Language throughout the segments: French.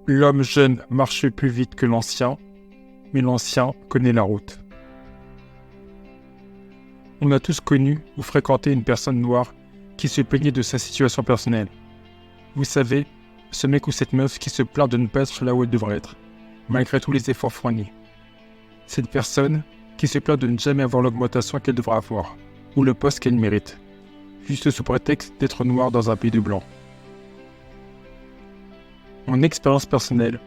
L'homme jeune marche plus vite que l'ancien, mais l'ancien connaît la route. On a tous connu ou fréquenté une personne noire qui se plaignait de sa situation personnelle. Vous savez, ce mec ou cette meuf qui se plaint de ne pas être là où elle devrait être, malgré tous les efforts fournis. Cette personne qui se plaint de ne jamais avoir l'augmentation qu'elle devrait avoir, ou le poste qu'elle mérite, juste sous prétexte d'être noire dans un pays de blancs. Mon expérience personnelle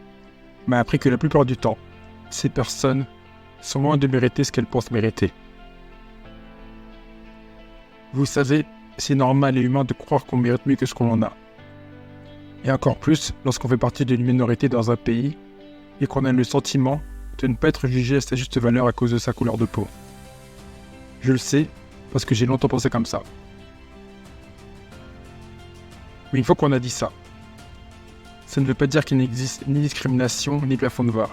m'a appris que la plupart du temps, ces personnes sont loin de mériter ce qu'elles pensent mériter. Vous savez, c'est normal et humain de croire qu'on mérite mieux que ce qu'on en a. Et encore plus lorsqu'on fait partie d'une minorité dans un pays et qu'on a le sentiment de ne pas être jugé à sa juste valeur à cause de sa couleur de peau. Je le sais parce que j'ai longtemps pensé comme ça. Mais une fois qu'on a dit ça, ça ne veut pas dire qu'il n'existe ni discrimination ni plafond de verre,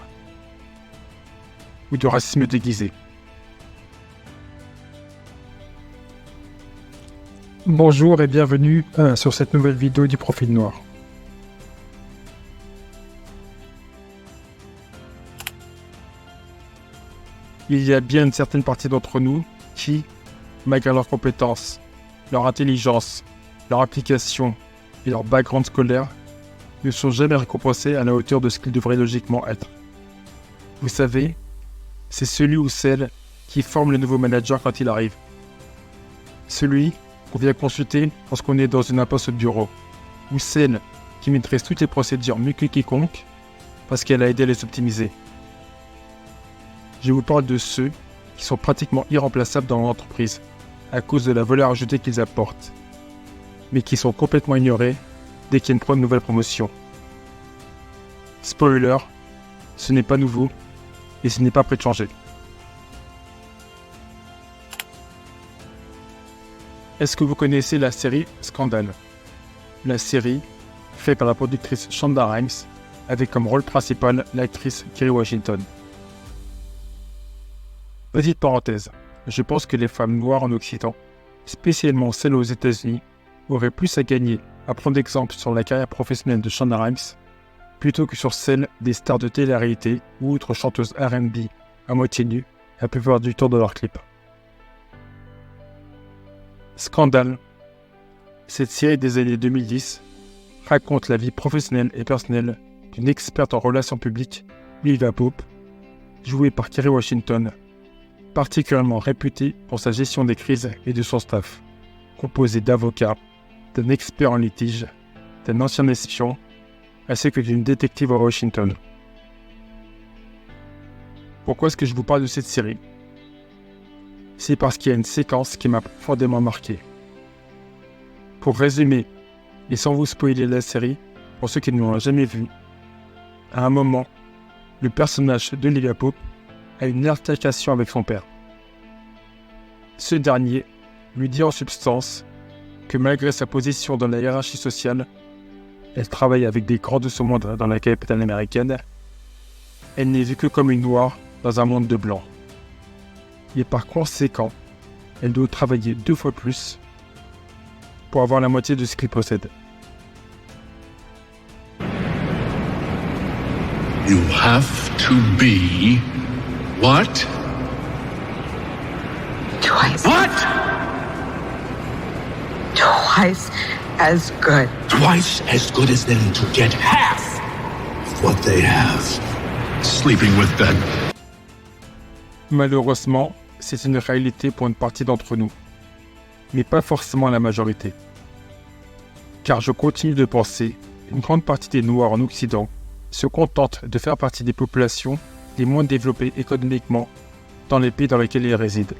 ou de racisme déguisé. Bonjour et bienvenue sur cette nouvelle vidéo du Profil Noir. Il y a bien une certaine partie d'entre nous qui, malgré leurs compétences, leur intelligence, leur application et leur background scolaire, ne sont jamais récompensés à la hauteur de ce qu'ils devraient logiquement être. Vous savez, c'est celui ou celle qui forme le nouveau manager quand il arrive. Celui qu'on vient consulter lorsqu'on est dans une impasse au bureau. Ou celle qui maîtrise toutes les procédures mieux que quiconque parce qu'elle a aidé à les optimiser. Je vous parle de ceux qui sont pratiquement irremplaçables dans l'entreprise à cause de la valeur ajoutée qu'ils apportent, mais qui sont complètement ignorés dès qu'il y a une nouvelle promotion. Spoiler, ce n'est pas nouveau et ce n'est pas prêt de changer. Est-ce que vous connaissez la série Scandale? La série, faite par la productrice Shonda Rhimes, avec comme rôle principal l'actrice Kerry Washington. Petite parenthèse, je pense que les femmes noires en Occident, spécialement celles aux États-Unis, auraient plus à gagner à prendre exemple sur la carrière professionnelle de Shonda Rhimes plutôt que sur celle des stars de télé-réalité ou autres chanteuses R&B à moitié nues la plupart du temps dans leurs clips. Scandale. Cette série des années 2010 raconte la vie professionnelle et personnelle d'une experte en relations publiques, Olivia Pope, jouée par Kerry Washington, particulièrement réputée pour sa gestion des crises et de son staff, composé d'avocats, d'un expert en litige, d'un ancien espion, ainsi que d'une détective à Washington. Pourquoi est-ce que je vous parle de cette série? C'est parce qu'il y a une séquence qui m'a profondément marqué. Pour résumer, et sans vous spoiler la série, pour ceux qui ne l'ont jamais vue, à un moment, le personnage d'Olivia Pope a une altercation avec son père. Ce dernier lui dit en substance que malgré sa position dans la hiérarchie sociale, elle travaille avec des grands de ce monde dans la capitale américaine, elle n'est vue que comme une noire dans un monde de blancs. Et par conséquent, elle doit travailler 2 fois plus pour avoir la moitié de ce qu'il possède. You have to be what? Twice. What? Twice as good. Twice as good as them to get half of what they have. Sleeping with that. Malheureusement, c'est une réalité pour une partie d'entre nous, mais pas forcément la majorité. Car je continue de penser qu'une grande partie des Noirs en Occident se contentent de faire partie des populations les moins développées économiquement dans les pays dans lesquels ils résident.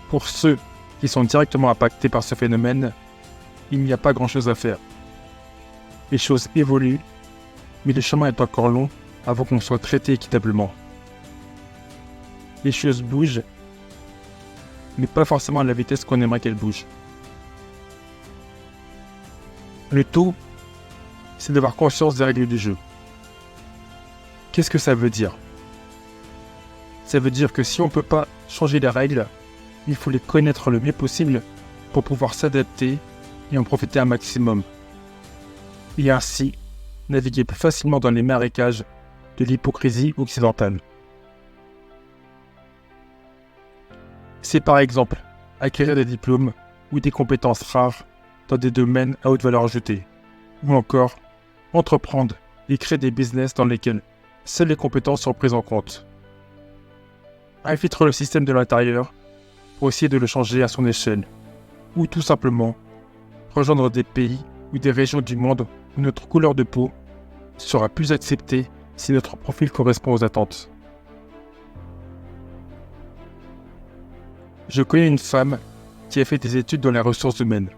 Pour ceux qui sont directement impactés par ce phénomène, il n'y a pas grand-chose à faire. Les choses évoluent, mais le chemin est encore long avant qu'on soit traité équitablement. Les choses bougent, mais pas forcément à la vitesse qu'on aimerait qu'elles bougent. Le tout, c'est d'avoir conscience des règles du jeu. Qu'est-ce que ça veut dire? Ça veut dire que si on ne peut pas changer les règles, il faut les connaître le mieux possible pour pouvoir s'adapter et en profiter un maximum. et ainsi naviguer plus facilement dans les marécages de l'hypocrisie occidentale. C'est par exemple acquérir des diplômes ou des compétences rares dans des domaines à haute valeur ajoutée, ou encore entreprendre et créer des business dans lesquels seules les compétences sont prises en compte. Infiltrer le système de l'intérieur pour essayer de le changer à son échelle, ou tout simplement rejoindre des pays ou des régions du monde où notre couleur de peau sera plus acceptée si notre profil correspond aux attentes. Je connais une femme qui a fait des études dans les ressources humaines.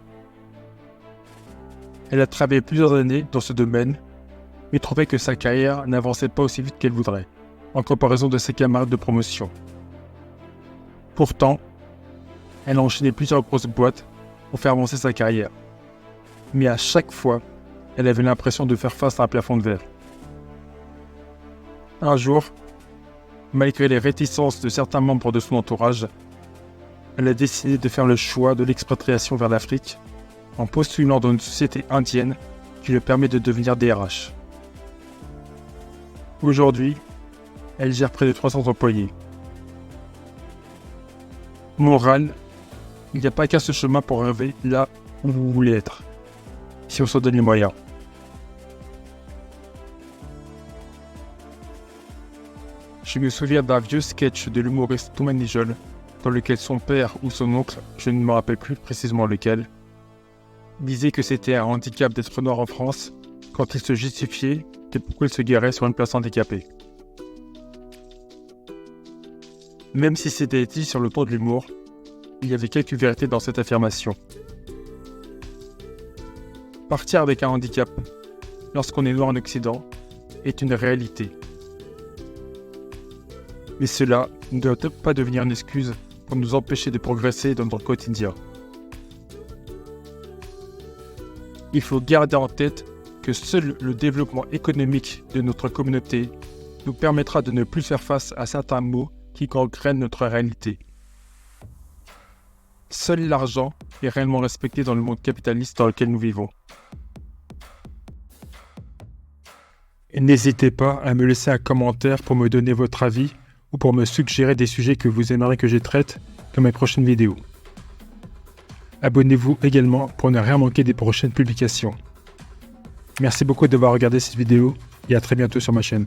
Elle a travaillé plusieurs années dans ce domaine, mais trouvait que sa carrière n'avançait pas aussi vite qu'elle voudrait, en comparaison de ses camarades de promotion. Pourtant, elle a enchaîné plusieurs grosses boîtes pour faire avancer sa carrière. Mais à chaque fois, elle avait l'impression de faire face à un plafond de verre. Un jour, malgré les réticences de certains membres de son entourage, elle a décidé de faire le choix de l'expatriation vers l'Afrique en postulant dans une société indienne qui lui permet de devenir DRH. Aujourd'hui, elle gère près de 300 employés. Morale, il n'y a pas qu'un seul chemin pour arriver là où vous voulez être, si on se donne les moyens. Je me souviens d'un vieux sketch de l'humoriste Thomas Nijol, dans lequel son père ou son oncle, je ne me rappelle plus précisément lequel, disait que c'était un handicap d'être noir en France quand il se justifiait que pourquoi il se garait sur une place handicapée. Même si c'était dit sur le ton de l'humour, il y avait quelques vérités dans cette affirmation. Partir avec un handicap, lorsqu'on est noir en Occident, est une réalité. Mais cela ne doit pas devenir une excuse pour nous empêcher de progresser dans notre quotidien. Il faut garder en tête que seul le développement économique de notre communauté nous permettra de ne plus faire face à certains maux qui gangrènent notre réalité. Seul l'argent est réellement respecté dans le monde capitaliste dans lequel nous vivons. Et n'hésitez pas à me laisser un commentaire pour me donner votre avis ou pour me suggérer des sujets que vous aimeriez que je traite dans mes prochaines vidéos. Abonnez-vous également pour ne rien manquer des prochaines publications. Merci beaucoup d'avoir regardé cette vidéo et à très bientôt sur ma chaîne.